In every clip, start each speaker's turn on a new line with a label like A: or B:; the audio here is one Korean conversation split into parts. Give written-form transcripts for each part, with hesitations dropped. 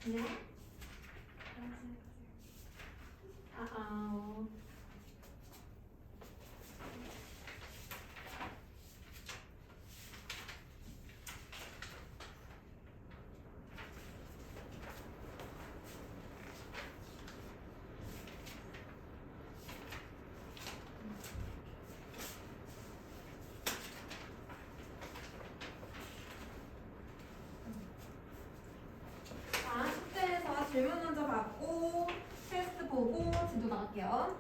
A: 네? 아, 자, 숙제에서 질문 먼저 받고 테스트 보고 진도 나갈게요.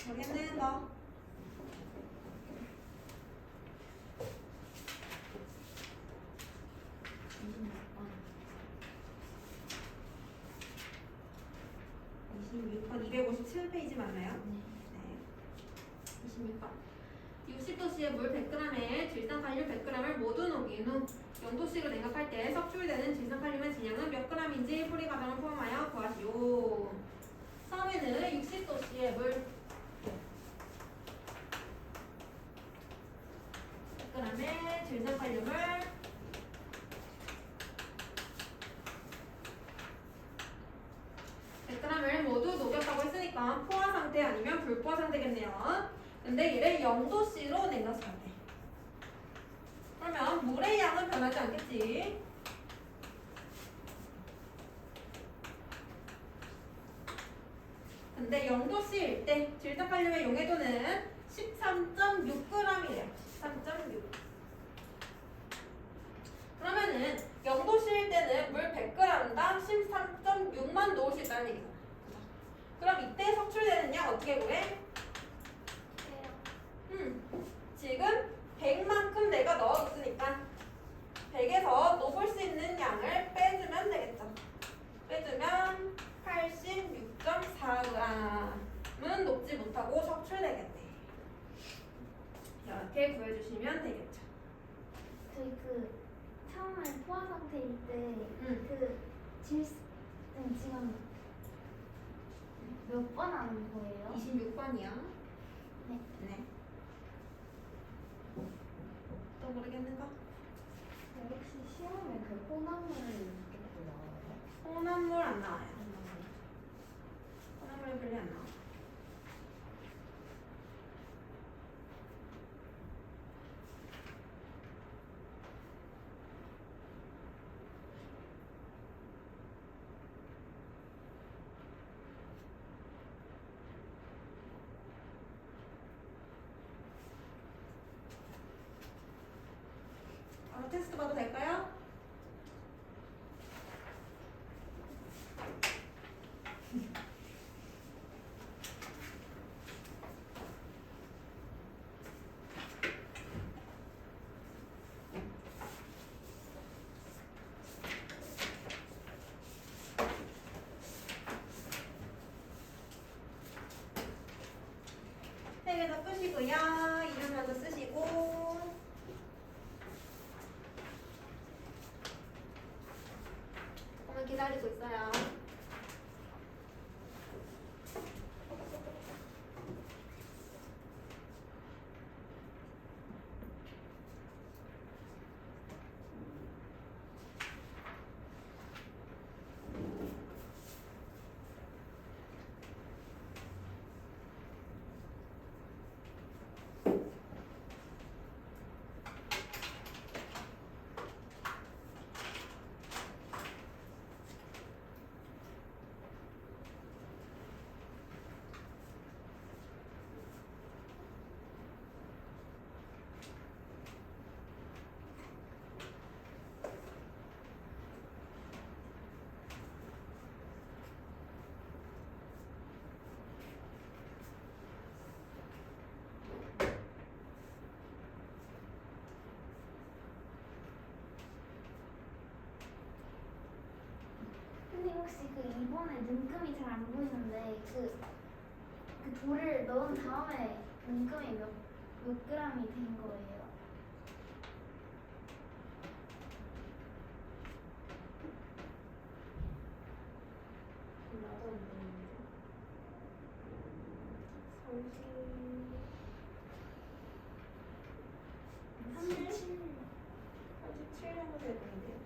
A: 모르겠는 거. (26번) 257페이지 맞나요? 네. 26번. 60도씨의 물 100g에 질산칼륨 100g을 모두 녹인 후 0도씨로 냉각할 때 석출되는 질산칼륨의 질량은 몇 g인지 풀이 과정을 포함하여 구하시오. 처음에는 60도씨의 물 100g의 질산칼륨을 100g을 모두 녹였다고 했으니까 포화 상태 아니면 불포화 상태겠네요. 근데 얘를 0도씨로 냉각시켰대. 그러면 물의 양은 변하지 않겠지. 근데 0도씨일 때 질산칼륨의 용해도는 13.6g이래요. 13.6. 그러면은 0도씨일 때는 물 100g당 13.6만 넣을 수 있다는 얘기잖아. 그럼 이때 석출되는 양 어떻게 구해? 지금 100만큼 내가 넣어줬으니까 100에서 녹을 수 있는 양을 빼주면 되겠죠. 빼주면 86.4g은 녹지 못하고 석출되겠네. 이렇게 구해주시면 되겠죠.
B: 저희 처음에 포화 상태일 때 지금 몇 번 하는 거예요?
A: 26번이요.
B: 네.
A: 네. 또 모르겠는 거?
C: 혹시 시험에 혼합물 이렇게 나와요?
A: 혼합물 안 나와요. 혼합물 별로 안 나와. 바로 테스트 봐도 될까요? 세 개 다 푸시고요. 이름 먼저 쓰시고. 오늘 기다리고 있어요.
B: 근데 혹시 이번에 눈금이 잘 안 보이는데 돌을 넣은 다음에 눈금이 몇 g이 된 거예요?
C: 나도 모르겠어요. 37 정도 되는데요.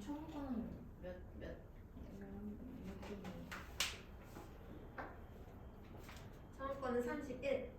C: 처음 거는 몇 느낌이
A: 처음 거는 31.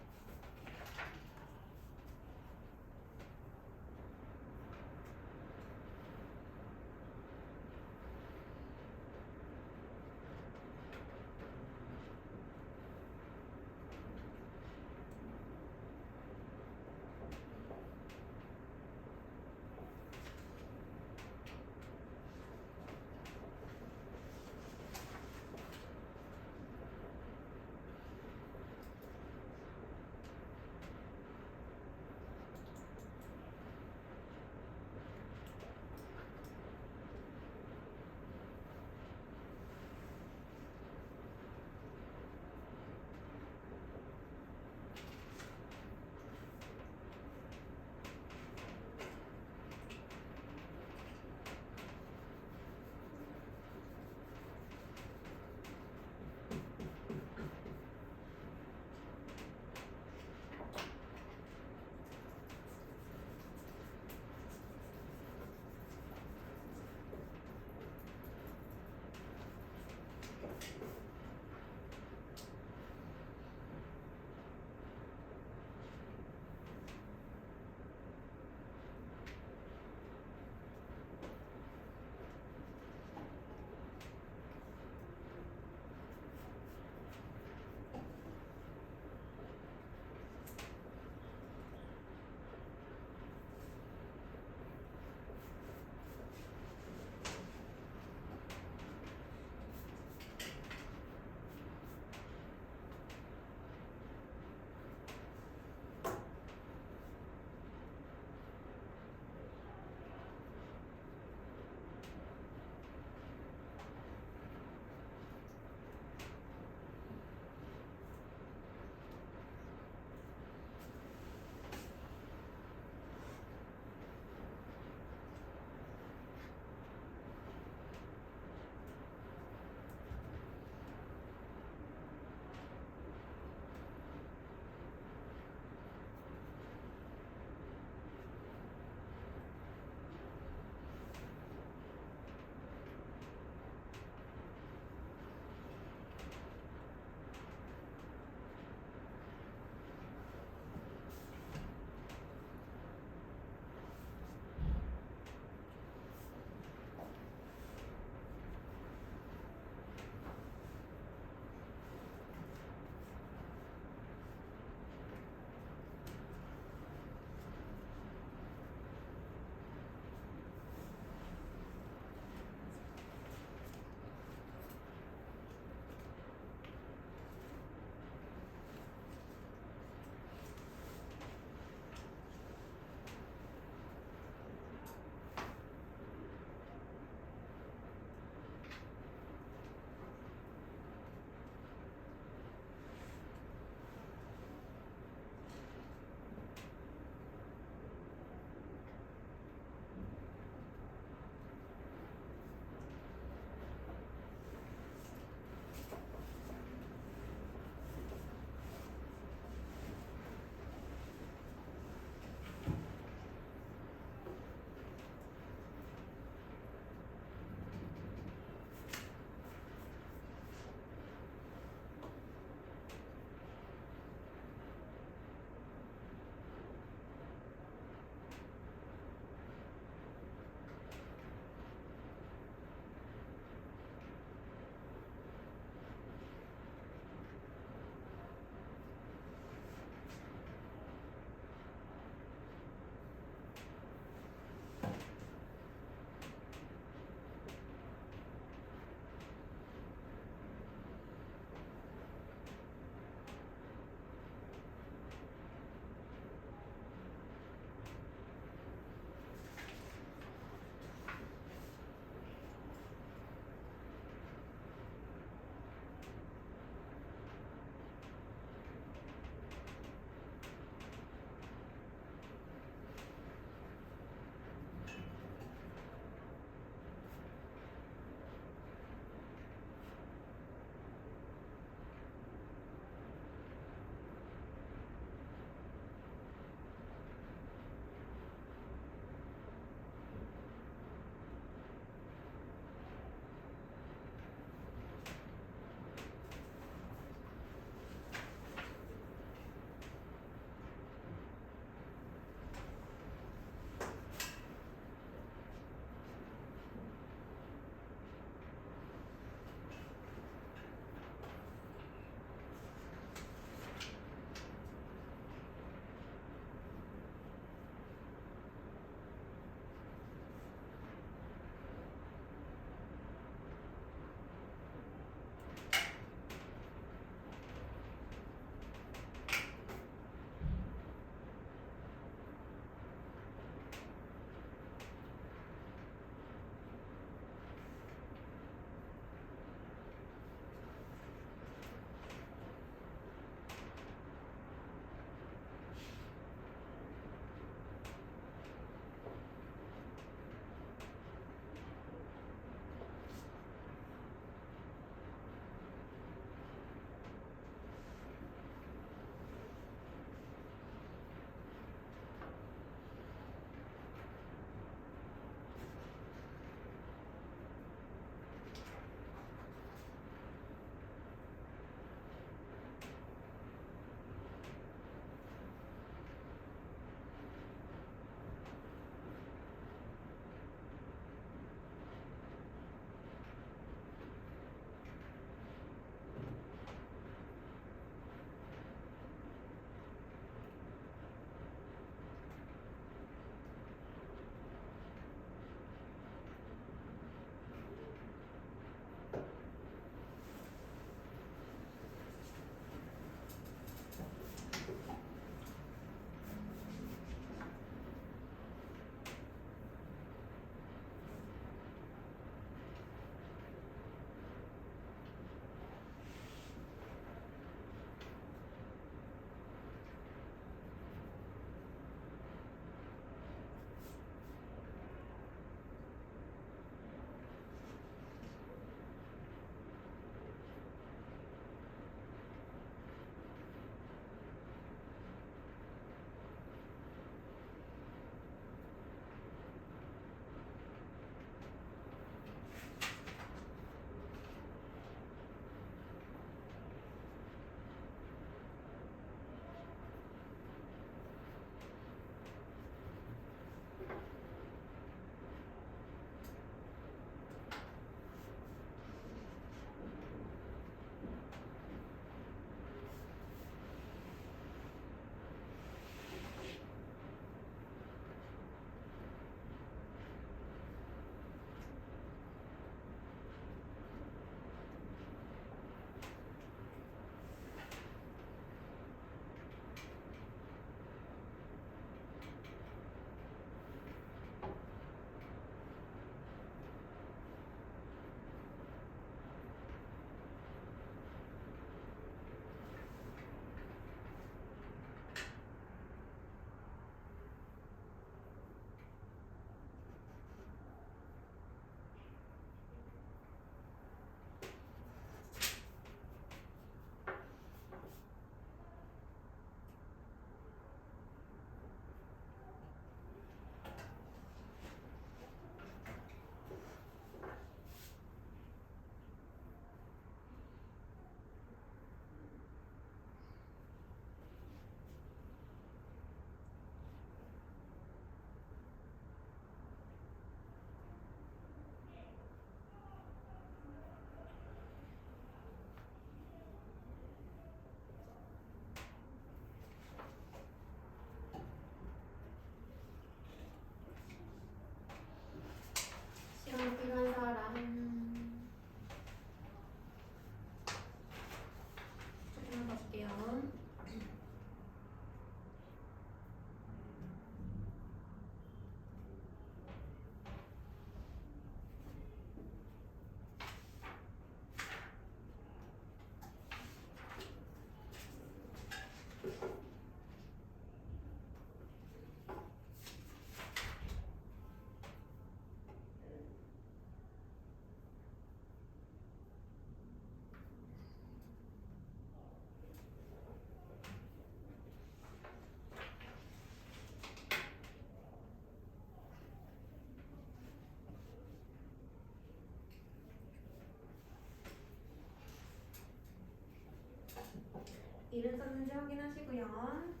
A: 이름 썼는지 확인하시고요.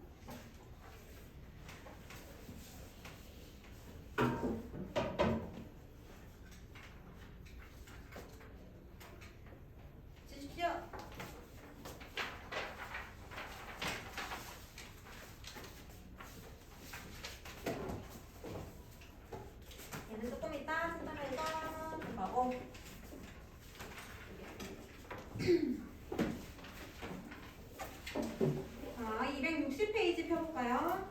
A: 주십시오. 얘는 조금 이따 쓴다면서 가고. 자, 260페이지 펴볼까요?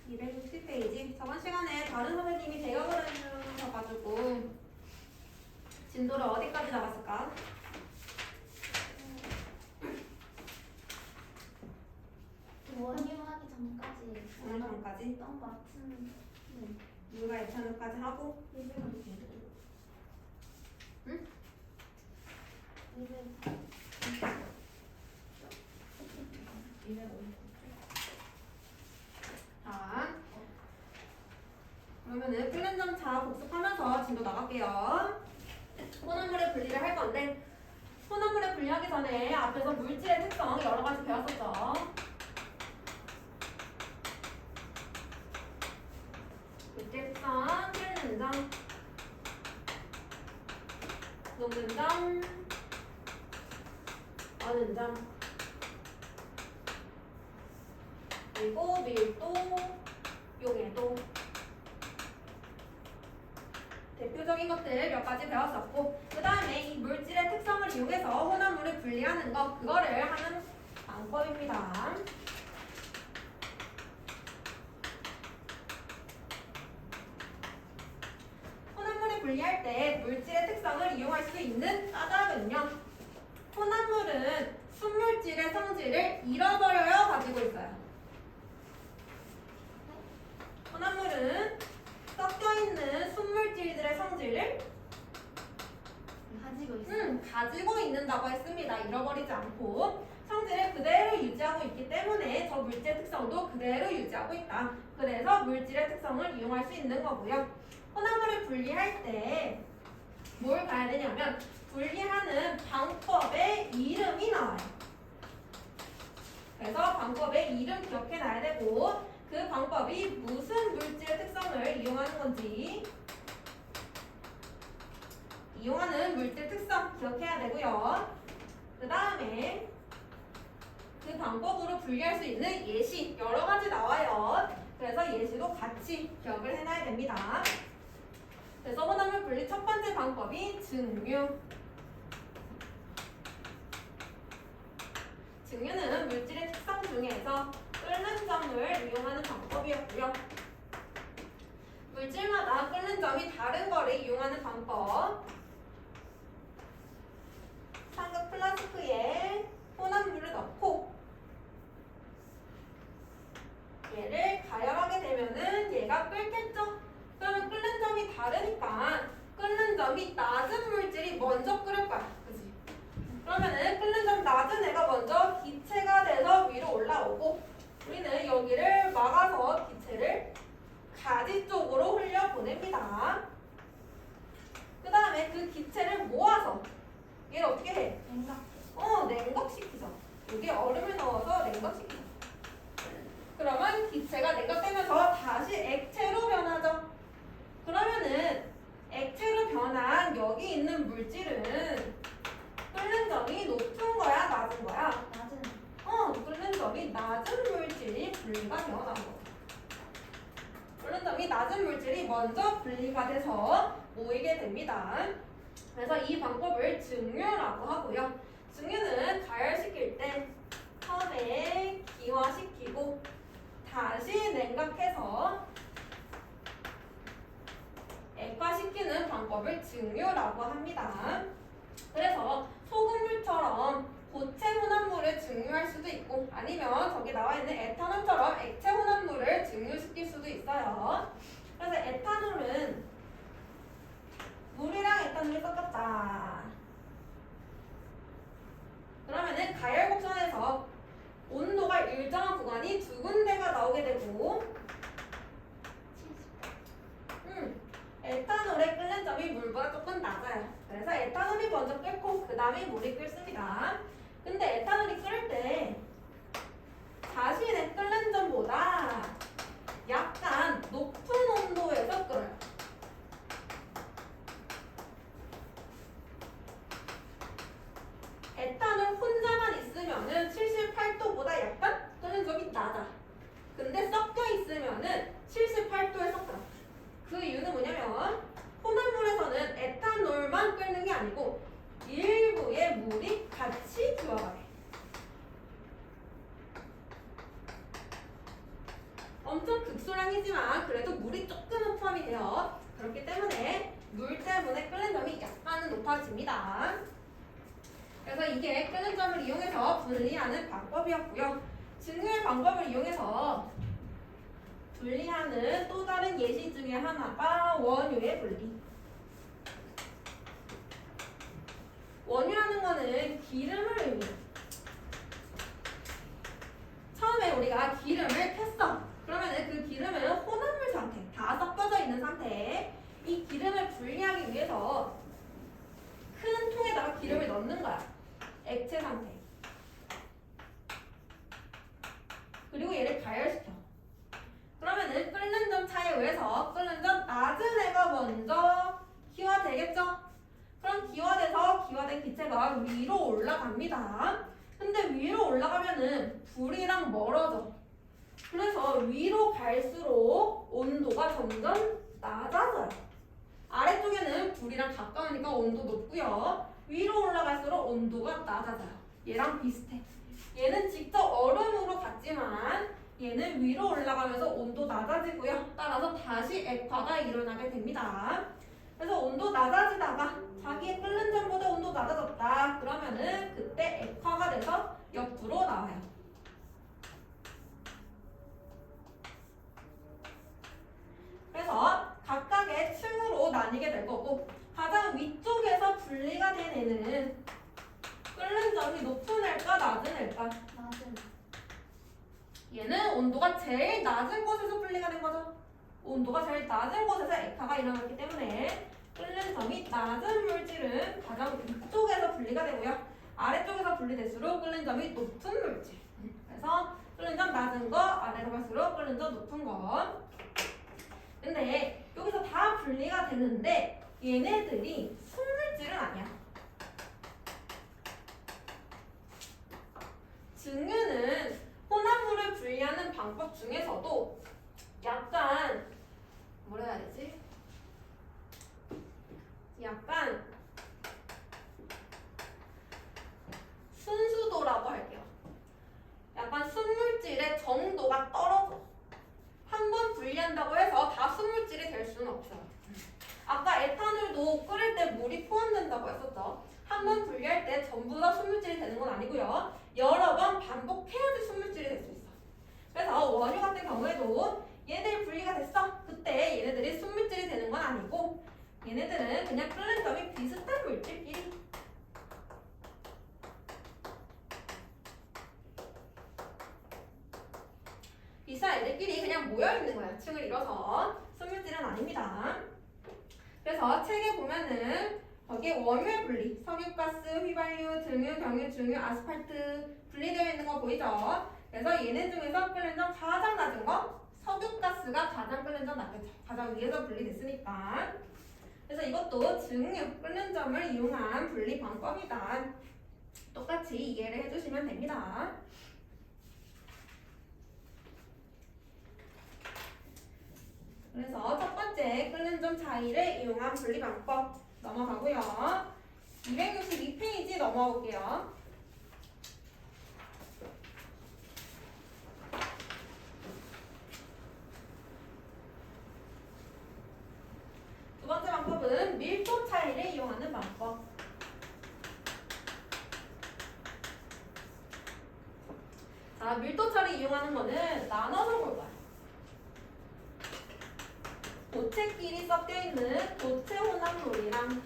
A: 260페이지. 저번 시간에 다른 선생님이 대역을 해주셔가지고 진도를 어디까지 나갔을까?
B: 원유하기 전까지
A: 어느 전까지?
B: 어떤 것 같은.
A: 누가 예찬까지 하고? 응?
C: 250.
A: 자, 그러면은 끓는 점차 복습하면서 진도 나갈게요. 혼합물의 분리를 할 건데 혼합물의 분리하기 전에 앞에서 물질의 특성 여러 가지 배웠었죠. 물질 특성, 끓는 점, 녹는 점, 어는 점, 그리고 밀도, 용해도. 대표적인 것들 몇 가지 배웠었고, 그 다음에 이 물질의 특성을 이용해서 혼합물을 분리하는 거, 그거를 하는 방법입니다. 혼합물을 분리할 때 물질의 특성을 이용할 수 있는 까닭은요, 혼합물은 순물질의 성질을 잃어버려요 가지고 있어요. 혼합물은 섞여있는 순물질들의 성질을
B: 가지고 있어요.
A: 가지고 있는다고 했습니다. 잃어버리지 않고 성질을 그대로 유지하고 있기 때문에 저 물질의 특성도 그대로 유지하고 있다. 그래서 물질의 특성을 이용할 수 있는 거고요. 혼합물을 분리할 때 뭘 봐야 되냐면 분리하는 방법의 이름이 나와요. 그래서 방법의 이름 기억해놔야 되고 그 방법이 무슨 물질의 특성을 이용하는 건지 이용하는 물질 특성 기억해야 되고요. 그 다음에 그 방법으로 분리할 수 있는 예시 여러 가지 나와요. 그래서 예시도 같이 기억을 해놔야 됩니다. 그래서 혼합물 분리 첫 번째 방법이 증류. 증류는 물질의 특성 중에서 끓는 점을 이용하는 방법이었고요. 물질마다 끓는 점이 다른 거를 이용하는 방법. 상급 플라스크에 혼합물을 넣고 얘를 가열하게 되면은 얘가 끓겠죠? 그러면 끓는 점이 다르니까 끓는 점이 낮은 물질이 먼저 끓을 거야. 그치? 그러면은 끓는 점 낮은 애가 먼저 기체가 돼서 위로 올라오고 우리는 여기를 막아서 기체를 가지 쪽으로 흘려보냅니다. 그 다음에 그 기체를 모아서 얘를 어떻게 해? 냉각시키죠. 여기 얼음을 넣어서 냉각시키죠. 그러면 기체가 냉각되면서 다시 액체로 변하죠. 그러면은 액체로 변한 여기 있는 물질은 끓는 점이 높은 거야, 낮은 거야?
B: 낮은.
A: 끓는 점이 낮은 물질이 분리가 되어나온 거죠. 끓는 점이 낮은 물질이 먼저 분리가 돼서 모이게 됩니다. 그래서 이 방법을 증류라고 하고요. 증류는 가열시킬 때 처음에 기화시키고 다시 냉각해서 액화시키는 방법을 증류라고 합니다. 그래서 소금물처럼 고체 혼합물을 증류할 수도 있고 아니면 저기 나와 있는 에탄올처럼 액체 혼합물을 증류시킬 수도 있어요. 그래서 에탄올은 물이랑 에탄올이 섞였다. 그러면은 가열 곡선에서 온도가 일정한 구간이 두 군데가 나오게 되고 에탄올의 끓는 점이 먼저 끓고 그 다음에 물이 끓습니다. 근데 에탄올이 끓을 때 자신의 끓는 점보다 약간 높은 온도에서 끓어요. 에탄올 혼자만 있으면은 78도보다 약간 끓는 점이 낮아. 근데 섞여 있으면은 78도에 끓어. 그 이유는 뭐냐면 혼합물에서는 에탄올만 끓는 게 아니고 일부의 물이 같이 들어가 돼. 엄청 극소량이지만 그래도 물이 조금은 포함이 돼요. 그렇기 때문에 물 때문에 끓는 점이 약간은 높아집니다. 그래서 이게 끓는 점을 이용해서 분리하는 방법이었고요. 증류의 방법을 이용해서 분리하는 또 다른 예시 중에 하나가 원유의 분리. 원유라는 거는 기름을 의미해요. 처음에 우리가 기름을 폈어. 그러면은 그 기름은 혼합물 상태, 다 섞여져 있는 상태에 이 기름을 분리하기 위해서 큰 통에다가 기름을 넣는 거야. 액체 상태. 그리고 얘를 가열시켜. 그러면은 끓는 점 차에 의해서 끓는 점 낮은 애가 먼저 기화되겠죠? 그럼 기화돼서 기화된 기체가 위로 올라갑니다. 근데 위로 올라가면은 불이랑 멀어져. 그래서 위로 갈수록 온도가 점점 낮아져요. 아래쪽에는 불이랑 가까우니까 온도 높고요. 위로 올라갈수록 온도가 낮아져요. 얘랑 비슷해. 얘는 직접 얼음으로 갔지만 얘는 위로 올라가면서 온도 낮아지고요. 따라서 다시 액화가 일어나게 됩니다. 그래서 온도 낮아지다가 자기의 끓는 점보다 온도 낮아졌다. 그러면은 그때 액화가 돼서 옆으로 나와요. 그래서 각각의 층으로 나뉘게 될 거고 가장 위쪽에서 분리가 된 애는 끓는 점이 높은 애일까 낮은 애일까?
B: 낮은.
A: 얘는 온도가 제일 낮은 곳에서 분리가 된 거죠. 온도가 제일 낮은 곳에서 액화가 일어났기 때문에 끓는 점이 낮은 물질은 가장 위쪽에서 분리가 되고요. 아래쪽에서 분리될수록 끓는 점이 높은 물질. 그래서 끓는 점 낮은 거, 아래로 갈수록 끓는 점 높은 거. 근데 여기서 다 분리가 되는데 얘네들이 순물질은 아니야. 증류는 혼합물을 분리하는 방법 중에서도 약간 뭐라 해야 되지? 약간 순수도라고 할게요. 약간 순물질의 정도가 떨어져. 한 번 분리한다고 해서 다 순물질이 될 수는 없어요. 아까 에탄올도 끓일 때 물이 포함된다고 했었죠. 한 번 분리할 때 전부 다 순물질이 되는 건 아니고요. 여러 번 반복해야지 순물질이 될 수 있어. 그래서 원유 같은 경우에도 얘네들이 분리가 됐어. 그때 얘네들이 순물질이 되는 건 아니고 얘네들은 그냥 끓는 점이 비슷한 물질끼리. 비슷한 애들끼리 그냥 모여있는 거야. 층을 이뤄서. 순물질은 아닙니다. 그래서 책에 보면은 거기에 원유의 분리, 석유가스, 휘발유, 등유, 경유, 중유, 아스팔트 분리되어 있는 거 보이죠? 그래서 얘네 중에서 끓는 점 가장 낮은 거 석유가스가 가장 끓는 점 낮겠죠. 가장 위에서 분리됐으니까. 그래서 이것도 증류, 끓는 점을 이용한 분리 방법이다. 똑같이 이해를 해주시면 됩니다. 그래서 첫 번째 끓는 점 차이를 이용한 분리 방법 넘어가고요. 262페이지 넘어올게요. 두 번째 방법은 밀도 차이를 이용하는 방법. 자, 밀도 차이를 이용하는 거는 나눠서 볼 거야. 고체끼리 섞여있는 고체 혼합물이랑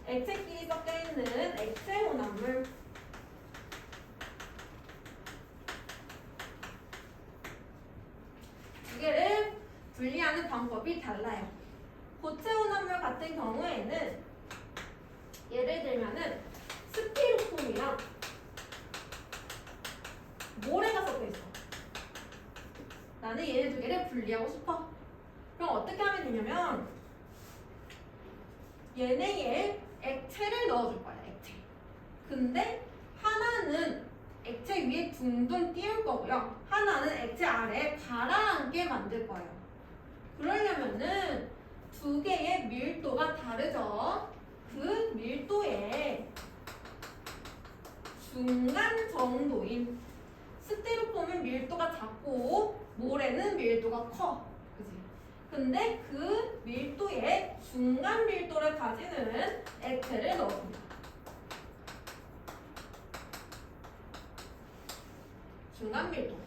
A: 액체끼리 섞여있는 액체 혼합물. 두 개를 분리하는 방법이 달라요. 고체 혼합물 같은 경우에는 예를 들면은 스티로폼이랑 모래가 섞여 있어. 나는 얘네 두 개를 분리하고 싶어. 그럼 어떻게 하면 되냐면 얘네에 액체를 넣어줄 거야. 액체. 근데 하나는 액체 위에 둥둥 띄울 거고요. 하나는 액체 아래에 가라앉게 만들 거예요. 그러려면은 두 개의 밀도가 다르죠. 그 밀도의 중간 정도인 스티로폼은 밀도가 작고 모래는 밀도가 커. 그지? 근데 그 밀도의 중간 밀도를 가지는 액체를 넣어줍니다. 중간 밀도.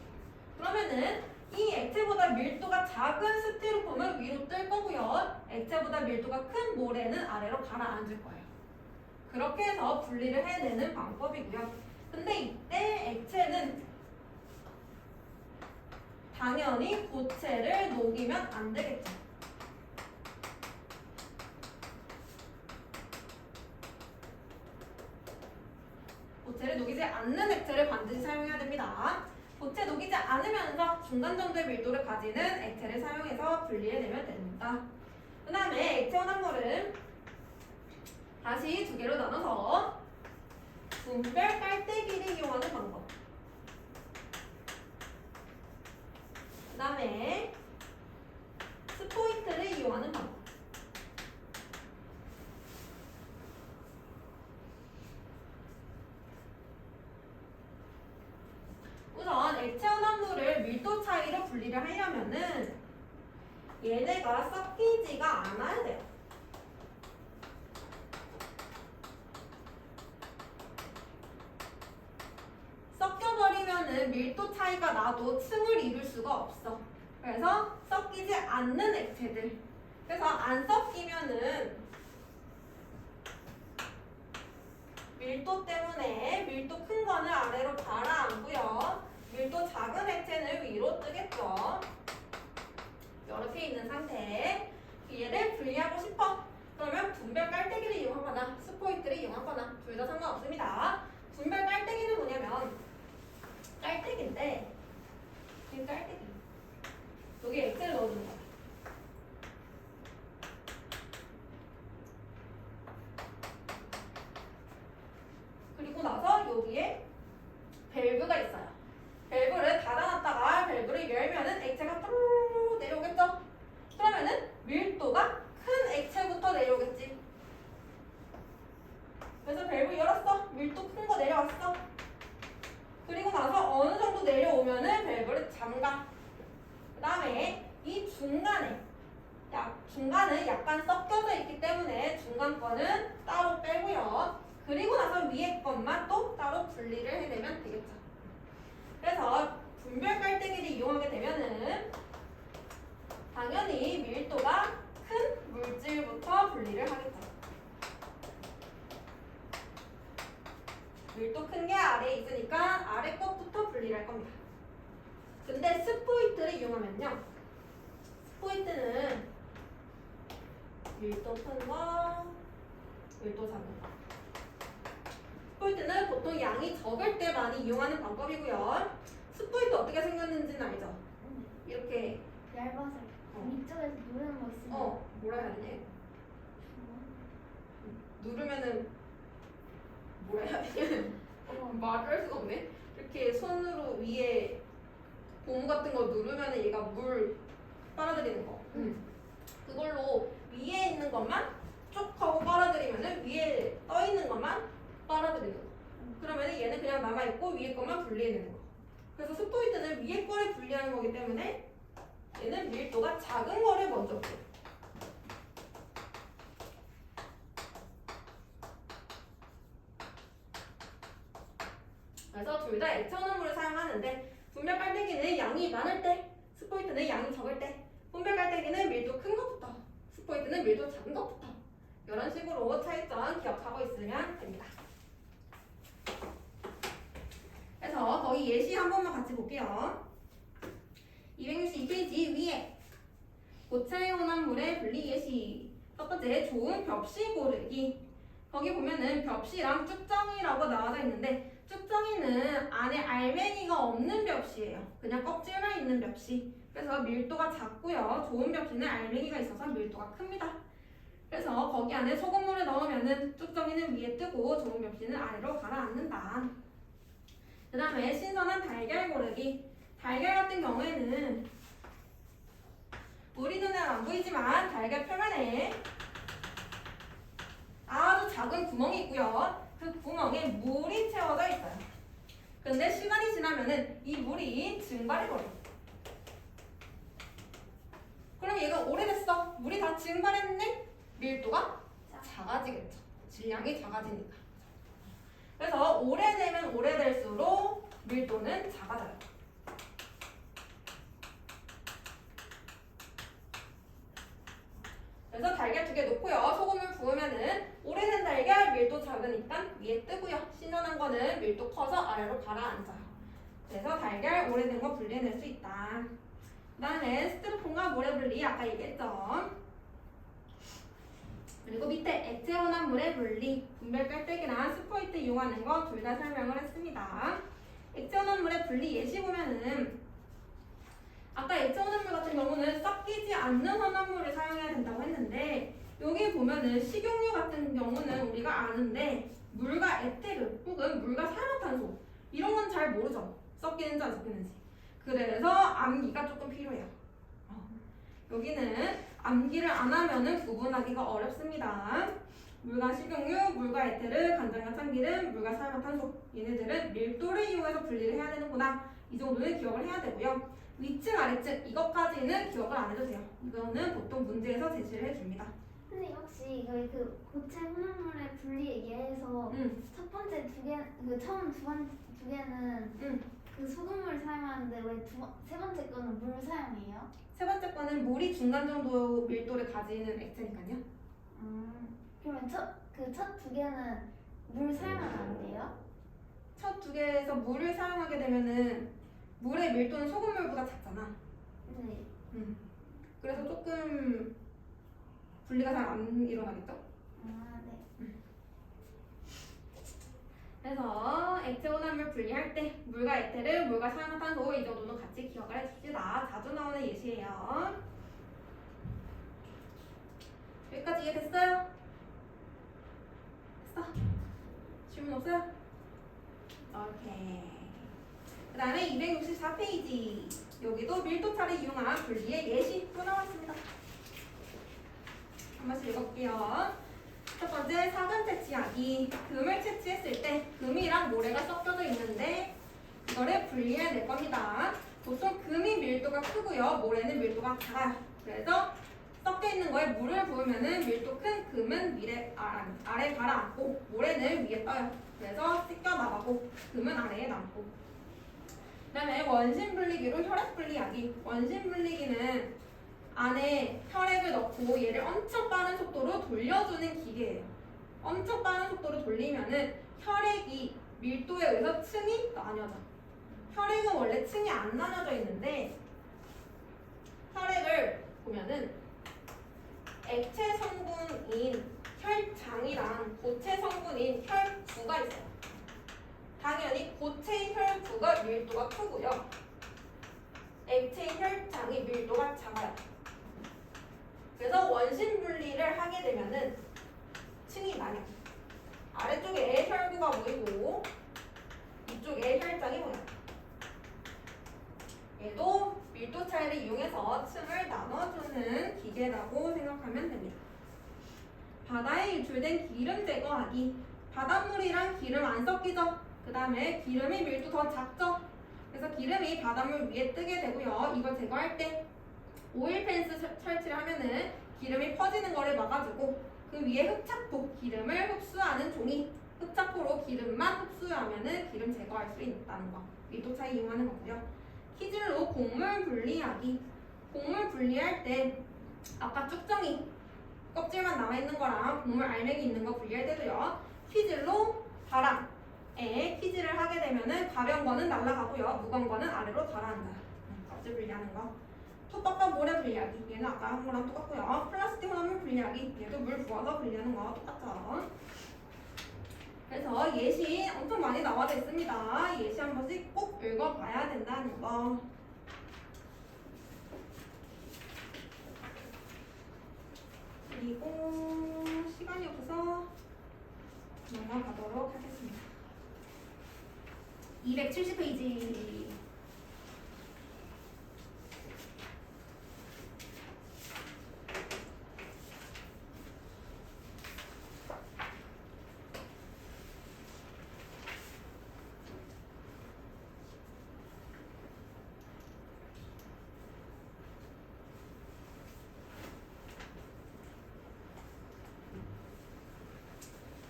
A: 그러면은 이 액체보다 밀도가 작은 스티로폼은 위로 뜰 거고요. 액체보다 밀도가 큰 모래는 아래로 가라앉을 거예요. 그렇게 해서 분리를 해내는 방법이고요. 근데 이때 액체는 당연히 고체를 녹이면 안 되겠죠. 고체를 녹이지 않는 액체를 반드시 사용해야 됩니다. 고체 녹이지 않으면서 중간 정도의 밀도를 가지는 액체를 사용해서 분리해내면 됩니다. 그 다음에 액체 혼합물은 다시 두 개로 나눠서 분별 깔때기를 이용하는 방법. 그 다음에 스포이트를 이용하는 방법. 우선 액체 혼합물을 밀도 차이로 분리를 하려면은 얘네가 섞이지가 않아야 돼요. 섞여버리면은 밀도 차이가 나도 층을 이룰 수가 없어. 그래서 섞이지 않는 액체들. 그래서 안 섞이면은 밀도 때문에 밀도 큰 거는 아래로 가라앉고요. 밀도 작은 액체는 위로 뜨겠죠. 이렇게 있는 상태. 얘를 분리하고 싶어. 그러면 분별 깔때기를 이용하거나 스포이트를 이용하거나 둘 다 상관없습니다. 분별 깔때기는 뭐냐면 깔때기인데 이 깔때기 여기 액체를 넣어주는 거야. 그리고 나서 여기에 밸브가 있어요. 밸브를 닫아놨다가 밸브를 열면은 액체가 뚜루루 내려오겠죠? 그러면은 밀도가 큰 액체부터 내려오겠지. 그래서 밸브 열었어. 밀도 큰 거 내려왔어. 그리고 나서 어느 정도 내려오면은 밸브를 잠가. 그 다음에 이 중간은 약간 섞여져 있기 때문에 중간 거는 따로 빼고요. 그리고 나서 위에 것만 또 따로 분리를 해내면 되겠죠. 그래서 분별 깔때기를 이용하게 되면은 당연히 밀도가 큰 물질부터 분리를 하겠죠. 밀도 큰 게 아래에 있으니까 아래 것부터 분리를 할 겁니다. 근데 스포이트를 이용하면요. 스포이트는 밀도 큰 거, 밀도 작은 거. 스포이트는 보통 양이 적을 때 많이 이용하는 방법이고요. 스포이트 어떻게 생겼는지는 알죠? 이렇게
B: 얇아서 위쪽에서 누르는 거 있으면
A: 뭐라 해야 되냐? 누르면은 뭐라 해야 되냐? 말을 할 수가 없네. 이렇게 손으로 위에 고무 같은 거 누르면은 얘가 물 빨아들이는 거. 그걸로 위에 있는 것만 쭉 하고 빨아들이면은 위에 떠 있는 것만 빨아들이는 거. 그러면은 얘는 그냥 남아 있고 위에 것만 분리해내는 거. 그래서 스포이트는 위에 거를 분리하는 거기 때문에 얘는 밀도가 작은 거를 먼저 줘. 그래서 둘 다 액체 혼합물을 사용하는데 분별 깔때기는 양이 많을 때, 스포이트는 양이 적을 때, 분별 깔때기는 밀도 큰 것부터, 스포이트는 밀도 작은 것부터 이런 식으로 차이점 기억하고 있으면 됩니다. 그래서 거기 예시 한 번만 같이 볼게요. 262페이지 위에 고체 혼합물의 분리 예시. 첫 번째, 좋은 벽시 고르기. 거기 보면은 벽시랑 쭉정이라고 나와져 있는데 쭉정이는 안에 알맹이가 없는 벽시예요. 그냥 껍질만 있는 벽시. 그래서 밀도가 작고요. 좋은 벽시는 알맹이가 있어서 밀도가 큽니다. 그래서 거기 안에 소금물을 넣으면은 쭉정이는 위에 뜨고 좋은 벽시는 아래로 가라앉는다. 그 다음에 신선한 달걀 고르기. 달걀 같은 경우에는 우리 눈에는 안 보이지만 달걀 표면에 아주 작은 구멍이 있고요. 그 구멍에 물이 채워져 있어요. 근데 시간이 지나면은 이 물이 증발해버려요. 그럼 얘가 오래됐어. 물이 다 증발했는데 밀도가 작아지겠죠. 질량이 작아지니까. 그래서 오래되면 오래될수록 밀도는 작아져요. 그래서 달걀 2개 놓고요. 소금을 부으면은 오래된 달걀 밀도 작으니까 위에 뜨고요. 신선한 거는 밀도 커서 아래로 가라앉아요. 그래서 달걀 오래된 거 분리해낼 수 있다. 그 다음에 스티로폼과 모래 분리 아까 얘기했죠. 그리고 밑에 액체 혼합물의 분리, 분별 깔때기랑 스포이트 이용하는 거 둘 다 설명을 했습니다. 액체 혼합물의 분리 예시 보면은 아까 액체 혼합물 같은 경우는 섞이지 않는 혼합물을 사용해야 된다고 했는데 여기 보면은 식용유 같은 경우는 우리가 아는데 물과 에테르 혹은 물과 산화탄소 이런 건 잘 모르죠. 섞이는지 안 섞이는지. 그래서 암기가 조금 필요해요. 여기는 암기를 안 하면은 구분하기가 어렵습니다. 물과 식용유, 물과 에테르, 간장과 참기름, 물과 산화탄소 얘네들은 밀도를 이용해서 분리를 해야 되는구나. 이 정도는 기억을 해야 되고요. 위층, 아래층 이것까지는 기억을 안 해도 돼요. 이거는 보통 문제에서 제시를 해줍니다.
B: 선생님 혹시 그 고체 혼합물의 분리 얘기해서 첫 번째 2개, 그 처음 두 개는 그 소금물 사용하는데 왜 세 번째 거는 물 사용해요?
A: 세 번째 거는 물이 중간 정도 밀도를 가지는 액체니까요.
B: 그러면 첫 2개는 물 사용하면 안 돼요?
A: 첫 2개에서 물을 사용하게 되면은 물의 밀도는 소금물보다 작잖아.
B: 네.
A: 그래서 조금 분리가 잘 안 일어나겠죠?
B: 네.
A: 그래서 액체 혼합물 분리할 때 물과 에테르, 물과 산화탄소 이 정도는 같이 기억을 해줍시다. 자주 나오는 예시예요. 여기까지 이해됐어요? 됐어? 질문 없어요? 오케이. 그 다음에 264페이지. 여기도 밀도차를 이용한 분리의 예시 또 나왔습니다. 한 번씩 읽어볼게요. 첫 번째, 사근 채취하기. 금을 채취했을 때 금이랑 모래가 섞여져 있는데 이거를 분리해낼 겁니다. 보통 금이 밀도가 크고요. 모래는 밀도가 작아요. 그래서 섞여 있는 거에 물을 부으면은 밀도 큰 금은 아래 가라앉고 모래는 위에 떠요. 그래서 씻겨 나가고 금은 아래에 남고. 그 다음에 원심 분리기로 혈액 분리하기. 원심 분리기는 안에 혈액을 넣고 얘를 엄청 빠른 속도로 돌려주는 기계예요. 엄청 빠른 속도로 돌리면은 혈액이 밀도에 의해서 층이 나뉘어져. 혈액은 원래 층이 안 나눠져 있는데 혈액을 보면은 액체 성분인 혈장이랑 고체 성분인 혈구가 있어요. 당연히 고체 혈구가 밀도가 크고요. 액체 혈장이 밀도가 작아요. 그래서 원심 분리를 하게 되면은 층이 나뉘어. 아래쪽에 혈구가 보이고 이쪽에 혈장이 보여요. 얘도 밀도 차이를 이용해서 층을 나눠주는 기계라고 생각하면 됩니다. 바다에 유출된 기름 제거하기. 바닷물이랑 기름 안 섞이죠? 그 다음에 기름이 밀도 더 작죠? 그래서 기름이 바닷물 위에 뜨게 되고요. 이걸 제거할 때 오일 펜스 설치를 하면은 기름이 퍼지는 거를 막아주고 그 위에 흡착포, 기름을 흡수하는 종이, 흡착포로 기름만 흡수하면은 기름 제거할 수 있다는 거. 밀도 차이 이용하는 거고요. 키질로 곡물 분리하기. 곡물 분리할 때 아까 쭉정이 껍질만 남아있는 거랑 곡물 알맹이 있는 거 분리할 때도요. 키질로 바람에 키질을 하게 되면은 가벼운 거는 날아가고요. 무거운 거는 아래로 가라앉아요. 껍질 분리하는 거. 톱밥과 모래 분리하기. 얘는 아까 한 거랑 똑같고요. 플라스틱 혼합물 분리하기. 얘도 물 부어서 분리하는 거 똑같죠. 그래서 예시 엄청 많이 나와져 있습니다. 예시 한 번씩 꼭 읽어봐야 된다는 거. 그리고 시간이 없어서 넘어가도록 하겠습니다. 270페이지.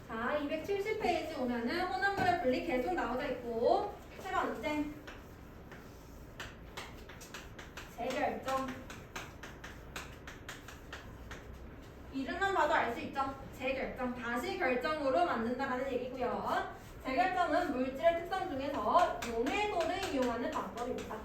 A: 자, 270페이지 오면은 혼합물의 분리 계속 나오져 있고, 세 번째 재결정. 이름만 봐도 알 수 있죠. 재결정, 다시 결정으로 만든다라는 얘기고요. 재결정은 물질의 특성 중에서 용해도를 이용하는 방법입니다.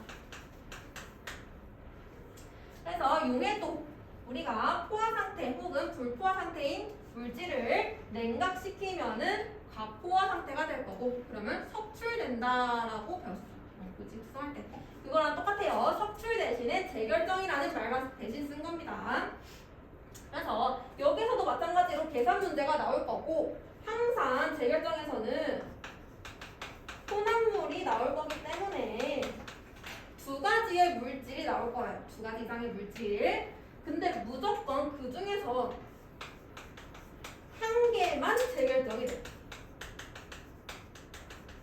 A: 그래서 용해도, 우리가 포화 상태 혹은 불포화 상태인 물질을 냉각시키면은 과포화 상태가 될 거고, 그러면 석출된다라고 배웠어요. 그치? 특성할 때. 그거랑 똑같아요. 석출 대신에 재결정이라는 말만 대신 쓴 겁니다. 그래서 여기서도 마찬가지로 계산 문제가 나올 거고, 항상 재결정에서는 혼합물이 나올 거기 때문에 두 가지의 물질이 나올 거예요. 두 가지 이상의 물질. 근데 무조건 그 중에서 한 개만 재결정이 돼.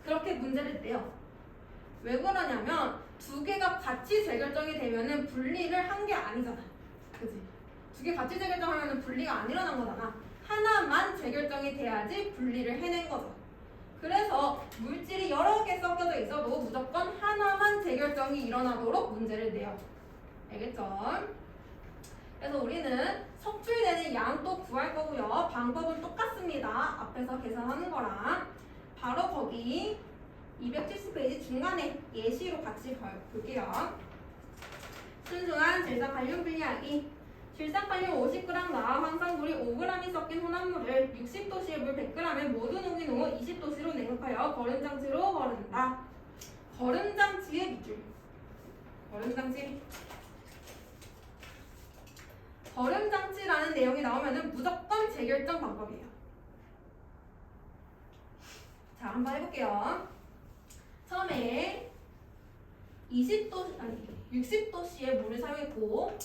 A: 그렇게 문제를 내요. 왜 그러냐면 두 개가 같이 재결정이 되면은 분리를 한 게 아니잖아. 그지? 두 개 같이 재결정하면은 분리가 안 일어난 거잖아. 하나만 재결정이 돼야지 분리를 해낸 거죠. 그래서 물질이 여러 개 섞여져 있어도 무조건 하나만 재결정이 일어나도록 문제를 내요. 알겠죠? 그래서 우리는 석출되는 양도 구할 거고요. 방법은 똑같습니다. 앞에서 계산하는 거랑. 바로 거기 270페이지 중간에 예시로 같이 볼게요. 순수한 질산칼륨 분리하기. 질산칼륨 50g과 황산물이 5g이 섞인 혼합물을 60도씨의 물 100g에 모두 녹인 후 20도씨로 냉각하여 거름장치로 거른다. 거름장치의 밑줄. 거름장치. 거름장치라는 내용이 나오면은 무조건 재결정 방법이에요. 자, 한번 해볼게요. 처음에 60도씨의 물을 사용했고,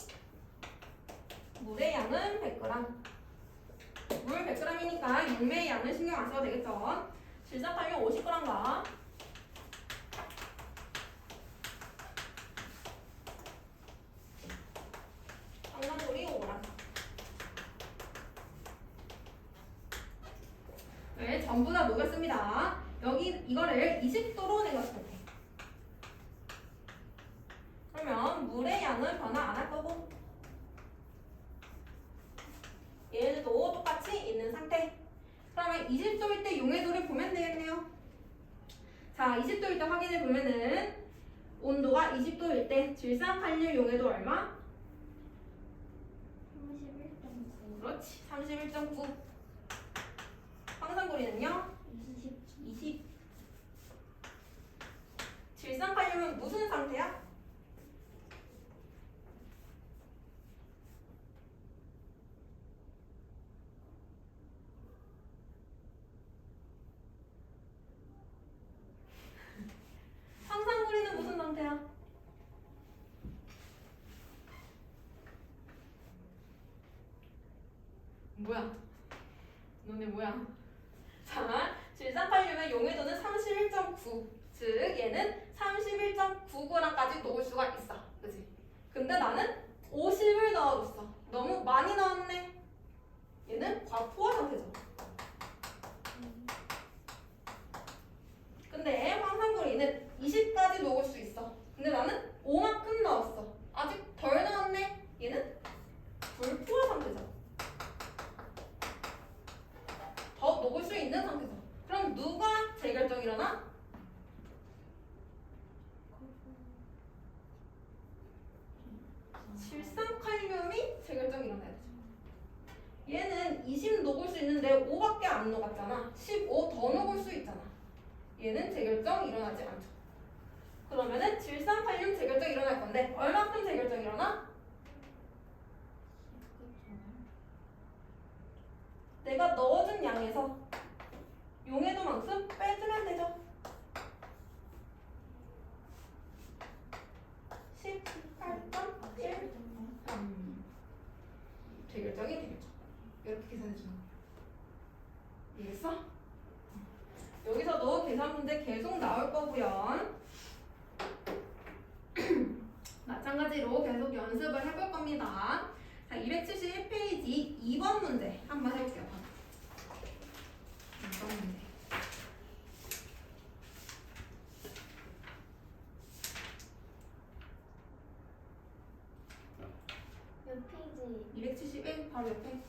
A: 물의 양은 100g. 물 100g이니까 육매의 양을 신경 안 써도 되겠죠. 질산칼륨 50g과 황산물이 5g. 네, 전부 다 녹였습니다. 여기 이거를 20도로 내렸을 때. 그러면 물의 양은 변화 안 할 거고, 얘들도 똑같이 있는 상태. 그러면 20도일 때 용해도를 보면 되겠네요. 자, 20도일 때 확인해 보면은 온도가 20도일 때 질산칼륨 용해도 얼마?
B: 31.9.
A: 그렇지, 31.9. 황산고리는요? 20. 질산칼륨은 무슨 상태야? 황산고리는 무슨 상태야? 뭐야? 너네 뭐야? 자, 질산칼륨의 용해도는 31.9. 즉, 얘는 31.9g까지 녹을 수가 있어. 그치? 근데 나는 50을 넣어줬어. 너무 많이 넣었네. 얘는 과포화 상태죠. 근데 황산고리는 20까지 녹을 수 있어. 근데 나는 5만큼 넣었어. 아직 덜 넣었네. 얘는 불포화 상태죠. 더 녹을 수 있는 상태죠. 그럼 누가 재결정 일어나? 20 녹을 수 있는데 5밖에 안 녹았잖아. 15 더 녹을 수 있잖아. 얘는 재결정 일어나지 않죠. 그러면은 질산칼륨 재결정 일어날 건데 얼마큼 재결정 일어나? 내가 넣어준 양에서 용해도만큼 빼주면 되죠. 18.1 재결정이 되겠죠. 이렇게 계산해 주는 거예요. 이해했어? 여기서도 계산 문제 계속 나올 거고요. 마찬가지로 계속 연습을 해볼 겁니다. 자, 271페이지 2번 문제 한번 해볼게요. 2번 문제.
B: 몇 페이지?
A: 271 바로 옆에.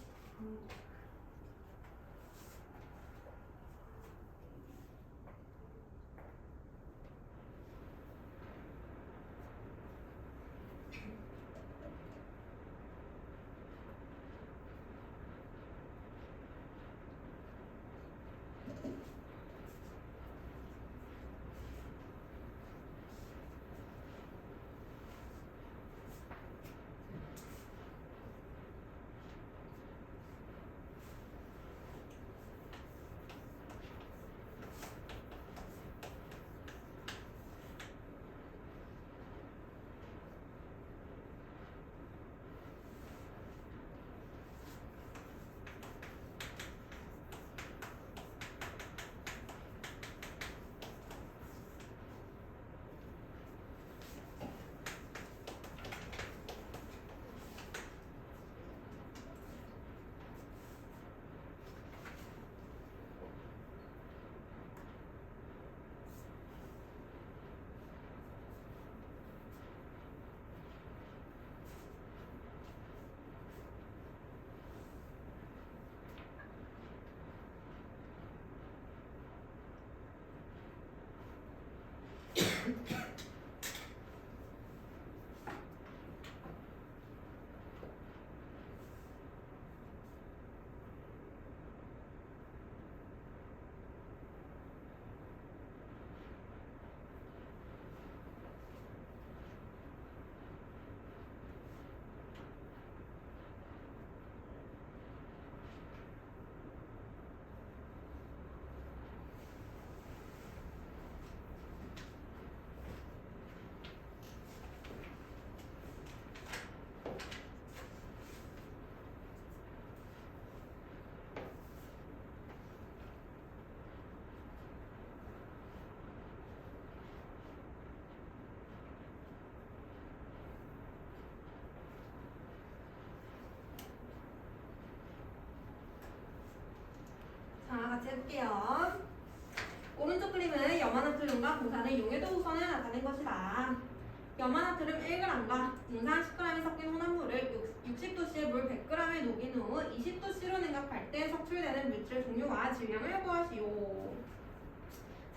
A: 자, 같이 해볼게요. 오른쪽 그림은 염화나트륨과 붕산의 용해도 우선을 나타낸 것이다. 염화나트륨 1g과 붕산 10g이 섞인 혼합물을 60도씨의 물 100g에 녹인 후 20도씨로 냉각할 때 석출되는 물질 종류와 질량을 구하시오.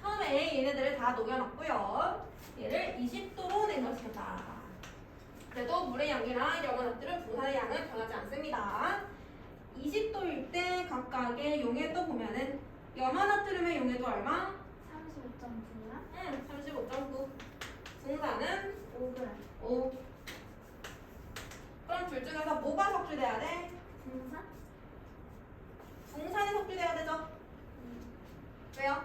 A: 처음에 얘네들을 다 녹여놨고요. 얘를 20도로 낸 것이다. 그래도 물의 양이랑 염화나트륨, 붕산의 양은 변하지 않습니다. 20도일 때 각각의 용해도 보면은 염화나트륨의 용해도 얼마?
B: 35.9랑
A: 35.9. 붕산은
B: 5g.
A: 5. 그럼 둘 중에서 뭐가 석출돼야 돼?
B: 분산?
A: 붕산이 석출돼야 되죠? 왜요?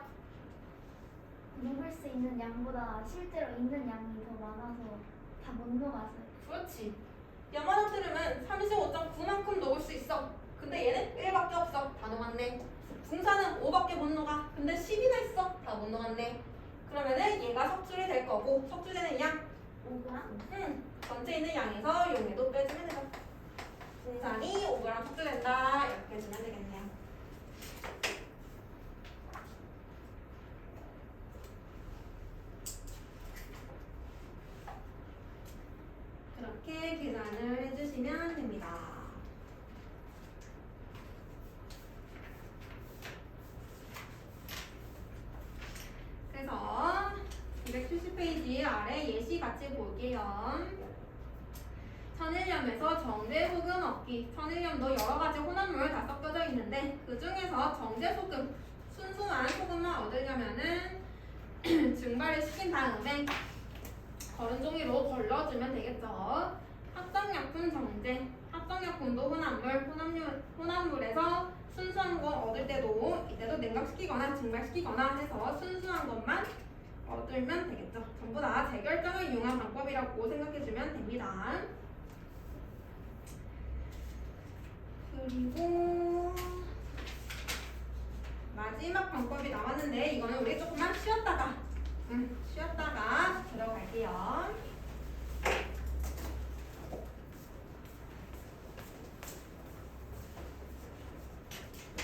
B: 녹을 수 있는 양보다 실제로 있는 양이 더 많아서 다 못 녹아서요.
A: 그렇지. 염화나트륨은 35.9만큼 녹을 수 있어. 근데 얘는 1밖에 없어. 다 녹았네. 붕산은 5밖에 못 녹아. 근데 10이나 있어. 다 못 녹았네. 그러면은 얘가 석출이 될 거고 석출되는 양
B: 5g?
A: 전체 있는 양에서 용해도 빼주면 되죠. 붕산이 5g 석출된다. 이렇게 해주면 되겠네요. 그렇게 계산을 해주시면 됩니다. 그래서 270페이지 아래 예시 같이 볼게요. 천일염에서 정제 혹은 전기, 천일염도 여러 가지 혼합물 다 섞여져 있는데 그 중에서 정제 소금, 순수한 소금만 얻으려면은 증발을 시킨 다음에 거른 종이로 걸러주면 되겠죠. 합성약품 정제, 합성약품도 혼합물에서 순수한 거 얻을 때도 이때도 냉각시키거나 증발시키거나 해서 순수한 것만 얻으면 되겠죠. 전부 다 재결정을 이용한 방법이라고 생각해주면 됩니다. 그리고 마지막 방법이 남았는데 이거는 우리 조금만 쉬었다가 들어갈게요.